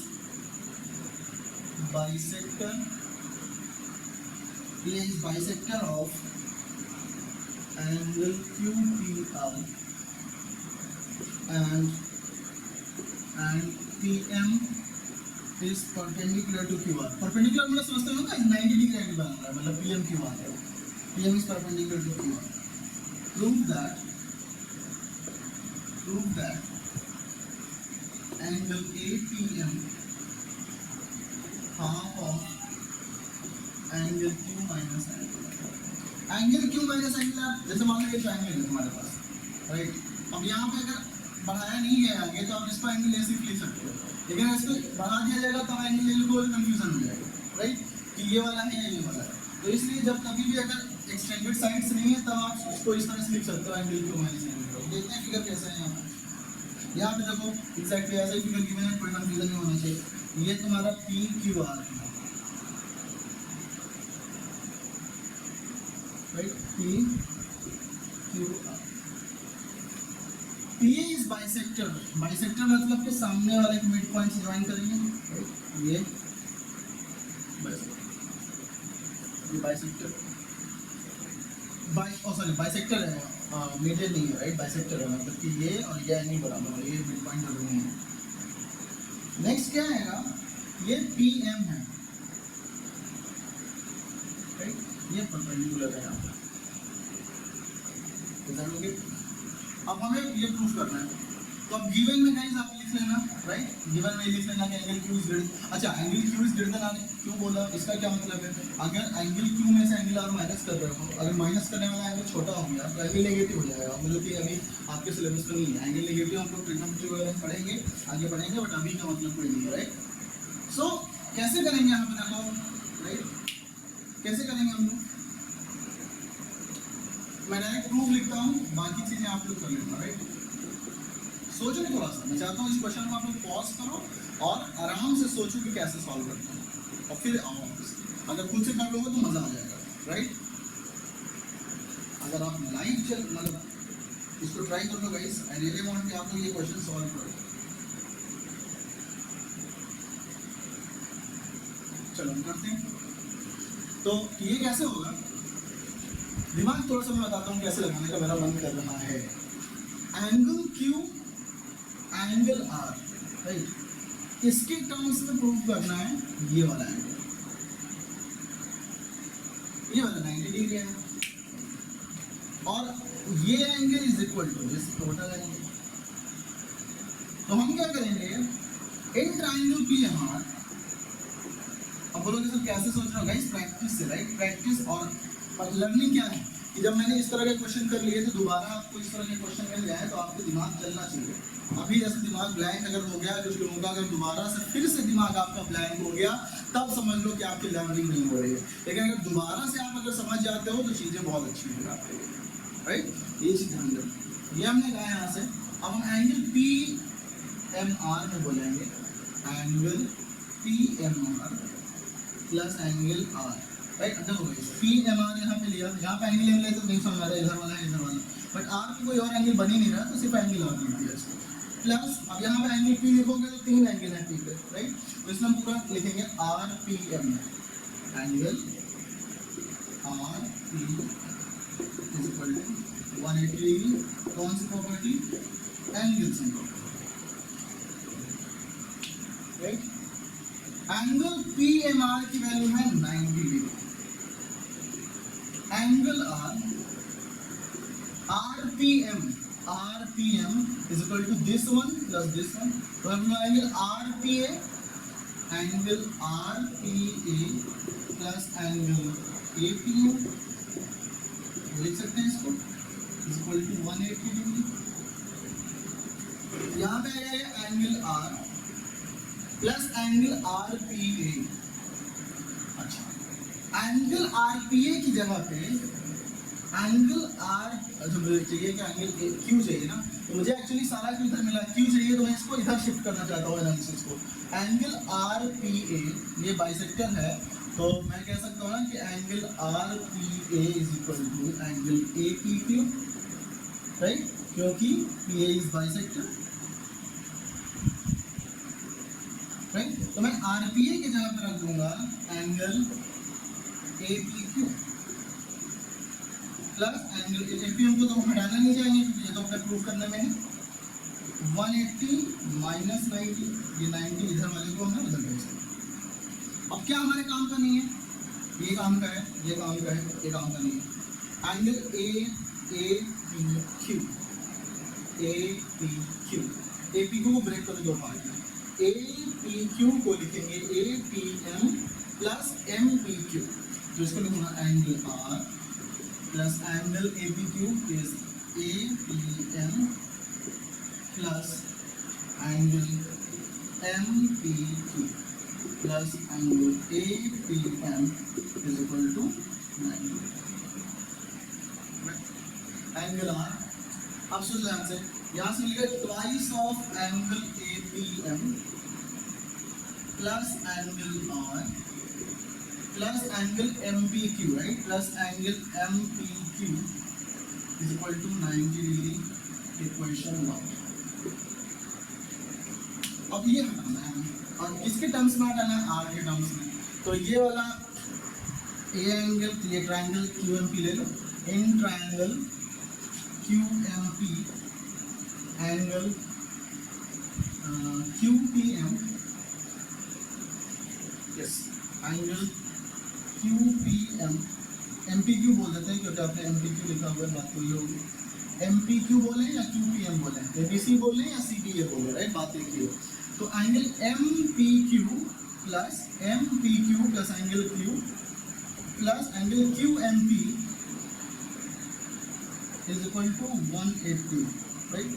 bisector. PA is bisector of angle QPR and PM is perpendicular to QR. Perpendicular मतलब समझते हो ना, 90 degree angle बना रहा है, मतलब PM QR है. PM is perpendicular to QR. Prove that angle APM half of angle Q minus angle. Angle Q minus angle, जैसे मान लो ये ट्रायंगल है तुम्हारे पास, राइट? अब यहाँ पे अगर बढ़ाया नहीं गया आगे तो आप इसको एंगल ऐसे लिख सकते हो, लेकिन इसको बढ़ा दिया जाएगा तब एंगल को कंफ्यूजन हो जाएगा, राइट? कि ये वाला है या ये वाला है. तो इसलिए जब कभी भी अगर एक्सटेंडेड साइड्स नहीं है तब आप इसको इस तरह से लिख सकते हो, एंगल Q माइनस एंगल. देखते हैं फिगर कैसा है यहाँ पे देखो एग्जैक्टली ऐसा ही फिगर गिवन है, कोई कंफ्यूजन नहीं होना चाहिए. ये तुम्हारा PQR है, right? PQR. PA is bisector. Bisector मतलब कि सामने वाले के मिड पॉइंट से ज्वाइन करेंगे, ये बाइसेक्टर. बाइसेक्टर है, मीडियन नहीं है, राइट? बाइसेक्टर है मतलब कि ये और ये नहीं बराबर है, ये मिड पॉइंट जरूर नहीं है. नेक्स्ट क्या आएगा, ये PM है, राइट? ये परपेंडिकुलर है यहाँ पे. अब हमें ये प्रूफ करना है, तो अब गिवन में गाइस आप लिख लेना, राइट? गिवन में लिख लेना कि एंगल Q इज ग्रेटर. अच्छा, angle Q is greater than, क्यों बोला, इसका क्या मतलब है? अगर एंगल Q में से एंगल R माइनस कर रहे हो, अगर माइनस करने वाला एंगल छोटा हो गया तो एंगल नेगेटिव हो जाएगा. मतलब कि अभी आपके सिलेबस में नहीं है एंगल नेगेटिव, हम लोग ट्रिग्नोमेट्री वगैरह पढ़ेंगे, आगे पढ़ेंगे, बट अभी का मतलब कोई नहीं है, राइट? सो कैसे करेंगे यहाँ पे देखो, राइट? कैसे करेंगे हम लोग? मैं डायरेक्ट प्रूफ लिखता हूँ, बाकी चीजें आप लोग कर लेना, राइट? सोचो थोड़ा सा, मैं चाहता हूँ इस क्वेश्चन को आप लोग पॉज करो और आराम से सोचो कि कैसे सॉल्व करना है, और फिर आओ. अगर खुद से कर लोगे तो मजा आ जाएगा, राइट? अगर आप लाइव चल मतलब इसको ट्राई कर लो गाइस, आई रियली वांट कि आप लोग ये क्वेश्चन सॉल्व करो. चलो हम करते हैं. तो ये कैसे होगा, दिमाग थोड़ा सा मैं बताता हूँ कैसे लगाने का मेरा मन कर रहा है. Angle Q angle R, right? इसके टर्म्स में प्रूव करना है ये वाला एंगल, ये वाला 90 डिग्री है, और ये angle is equal to this total angle. तो हम क्या करेंगे, इन ट्रायंगल PMR, अब बोलोगे सर कैसे सोच रहे हो गाइस? प्रैक्टिस से, राइट? प्रैक्टिस और लर्निंग क्या है कि जब मैंने इस तरह के क्वेश्चन कर लिए तो दोबारा आपको इस तरह के क्वेश्चन मिल जाए तो आपके दिमाग चलना चाहिए. अभी जैसे दिमाग ब्लैंक अगर हो गया, कुछ लोगों का अगर दोबारा से फिर से दिमाग आपका ब्लैंक हो गया तब समझ लो कि आपकी लर्निंग नहीं हो रही है. लेकिन अगर दोबारा से आप अगर समझ जाते हो तो चीज़ें बहुत अच्छी हो जाती है, राइट? ये चीज़ ध्यान रखो. ये हमने कहा यहाँ से. अब हम एंगल PMR में बोलेंगे angle PMR plus angle R, right? देखो PMR यहाँ पे लिया, यहाँ पे एंगल ले तो नहीं समझ आ रहा है, इधर वाला है इधर वाला, बट R पे कोई और एंगल बन ही नहीं रहा तो सिर्फ एंगल R लिख दिया इसको. प्लस अब यहाँ पे एंगल P लिखोगे तो 3 एंगल है P पे, राइट? तो इसमें हम पूरा लिखेंगे RPM, angle RP is equal to 180 degree. कौन सी प्रॉपर्टी? एंगल से, राइट? एंगल PMR की वैल्यू है 90 degree. Angle RPM is equal to this one plus this one. तो हम angle RPA plus angle APM लिख सकते हैं इसको, is equal to 180 डिग्री. यहाँ पे आएगा ये angle R plus angle RPA. अच्छा, एंगल RPA की जगह पे एंगल R, अच्छा मुझे चाहिए कि एंगल Q चाहिए ना, तो मुझे एक्चुअली सारा Q इधर मिला, Q चाहिए तो मैं इसको इधर शिफ्ट करना चाहता हूँ एनालिसिस को. एंगल RPA ये बाइसेक्टर है तो मैं कह सकता हूँ ना कि angle R P A is equal to angle A P Q, right, क्योंकि P A is bisector, right. तो मैं आर पी ए की जगह पर रख दूंगा angle A P Q plus angle A P हमको तो हटाना नहीं चाहिए क्योंकि ये तो अपने प्रूव करने में है। 180 माइनस 90, ये 90 इधर वाले को हमने उधर भेज दिया। अब क्या हमारे काम का नहीं है, ये काम का है, ये काम का है, ये काम का नहीं है। Angle A P Q, A P Q, A P Q को ब्रेक करके दो पार्ट में, ए पी क्यू को लिखेंगे A P M plus M P Q, तो इसको लिखूंगा angle R plus angle A P Q is A P M plus angle M P Q plus angle A P M is equal to 90। Angle R, अब सुन ध्यान से, यहाँ से मिलेगा twice of angle A P M plus angle R plus angle M P Q, right, plus angle M P Q is equal to 90 degree, equation 1। अब ये हटाना है और किसके टर्म्स में हटाना है, आर के टर्म्स में। तो ये वाला ए एंगल, ये ट्रायंगल क्यू एम पी ले लो, in triangle Q M P angle Q P M, yes, angle Q P M, M P Q बोल देते हैं क्योंकि आपने एम पी क्यू लिखा हुआ है, बात तो ये होगी। एम पी क्यू बोले या क्यू पी एम बोले, ए बी सी बोले या सी पी ए बोले, राइट, बात एक ही हो। तो angle M P Q plus M P Q plus angle Q plus angle Q M P is equal to 180, right.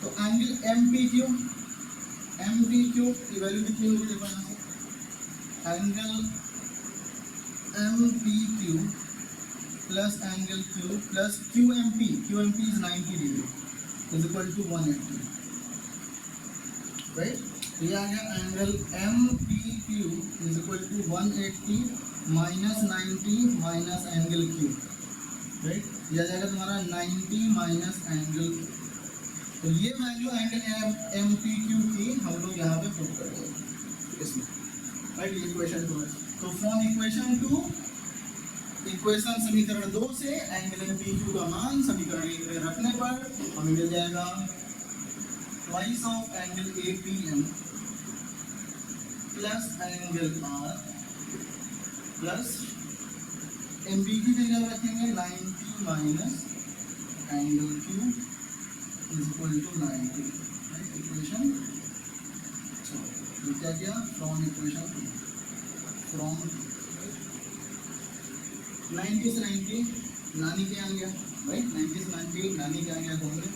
तो एंगल एम पी क्यू की वैल्यू कितनी होगी, देखो यहाँ से, angle M P Q plus angle Q plus Q M P is 90 degree is equal to 180, right. तो ये आ गया angle M P Q is equal to 180 minus 90 minus angle Q, right, ये आ जाएगा तुम्हारा 90 माइनस एंगल। तो ये value angle M P Q की हम लोग यहाँ पे पुट कर देंगे इसमें, राइट, ये इक्वेशन 2 है। तो फ्रॉम इक्वेशन 2, इक्वेशन समीकरण 2 से एंगल एम पी क्यू का मान समीकरण 1 में रखने पर हमें मिल जाएगा twice of angle A P M plus angle R plus M P Q की जगह रखेंगे 90 minus angle Q is equal to 90, right, equation. तो क्या किया, फ्रॉम इक्वेशन 2, फ्रॉम 90 से 90 नानी के आ गया, राइट, 90 से 90 नानी के आ गया घूमने,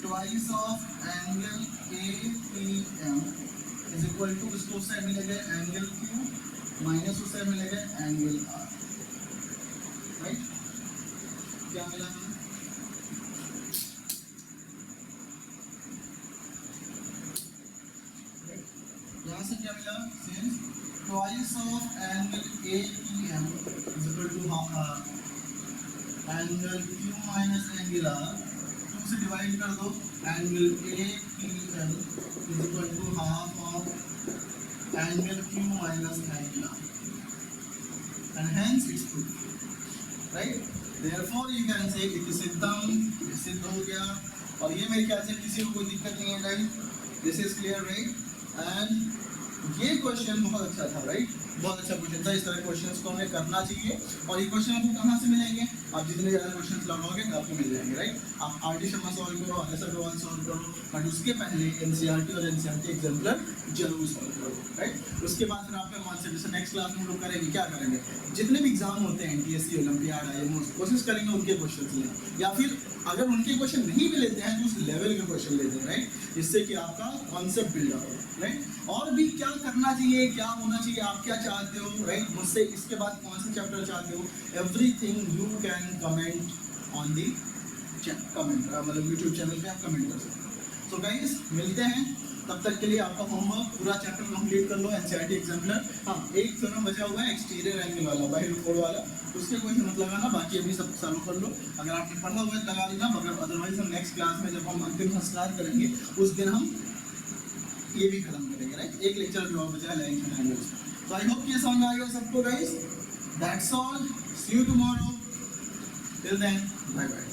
twice of angle A P M is equal to, इसको उस साइड मिलेगा एंगल क्यू माइनस उस साइड मिलेगा एंगल आर, राइट। क्या मिला हमें, यहाँ से क्या मिला, since twice of angle A P M is equal to angle Q minus angle R, 2 से डिवाइड कर दो, angle A P M is equal to half of angle Q minus angle R, and hence it's proof, right. Therefore you can say it is सिद्ध हो गया, और ये मेरे ख्याल से किसी को कोई दिक्कत नहीं है, right, this is clear, right. And ये क्वेश्चन बहुत अच्छा था, राइट, बहुत अच्छा क्वेश्चन था। इस तरह क्वेश्चंस को हमें करना चाहिए, और ये क्वेश्चन आपको कहाँ से मिलेंगे, आप जितने ज़्यादा क्वेश्चंस लगाओगे आपको मिल जाएंगे, राइट। आप आर.डी. शर्मा सॉल्व करो, आर.एस. अग्रवाल सॉल्व करो, बट उसके पहले एनसीईआरटी और एनसीईआरटी एग्जाम्पलर जरूर सॉल्व करो, राइट। उसके बाद फिर आपका कॉन्सेप्ट, जैसे नेक्स्ट क्लास में हम लोग करेंगे, क्या करेंगे, जितने भी एग्जाम होते हैं एनटीएससी, ओलंपियाड, आईएमओ, कोशिश करेंगे उनके क्वेश्चन लें, या फिर अगर उनके क्वेश्चन नहीं भी लेते हैं तो उस लेवल के क्वेश्चन लेते हैं, राइट, जिससे कि आपका कॉन्सेप्ट बिल्ड हो, राइट। और भी क्या करना चाहिए, क्या होना चाहिए, आप क्या चाहते हो, राइट, मुझसे इसके बाद कौन सा चैप्टर चाहते हो, everything you can comment on the comment, मतलब यूट्यूब चैनल पे आप कमेंट कर सकते हो। सो गाइस, मिलते हैं तब तक के लिए आपका होमवर्क पूरा चैप्टर कंप्लीट कर लो एनसीईआरटी एग्जाम्पलर। हाँ, एक जरा बचा हुआ है एक्सटीरियर एंगल वाला, बाहरी कोण वाला, उसके कोई मत लगाना, बाकी अभी सब चालू कर लो। अगर आपने पढ़ा हुआ है लगा लेना, मगर अदरवाइज हम नेक्स्ट क्लास में जब हम अंतिम संस्कार करेंगे उस दिन हम ये भी खत्म करेंगे, राइट। एक लेक्चर जो और बचा है लाइन्स एंड एंगल्स। तो आई होप ये समझ आ गया सबको guys. That's all, see you tomorrow, till then bye bye.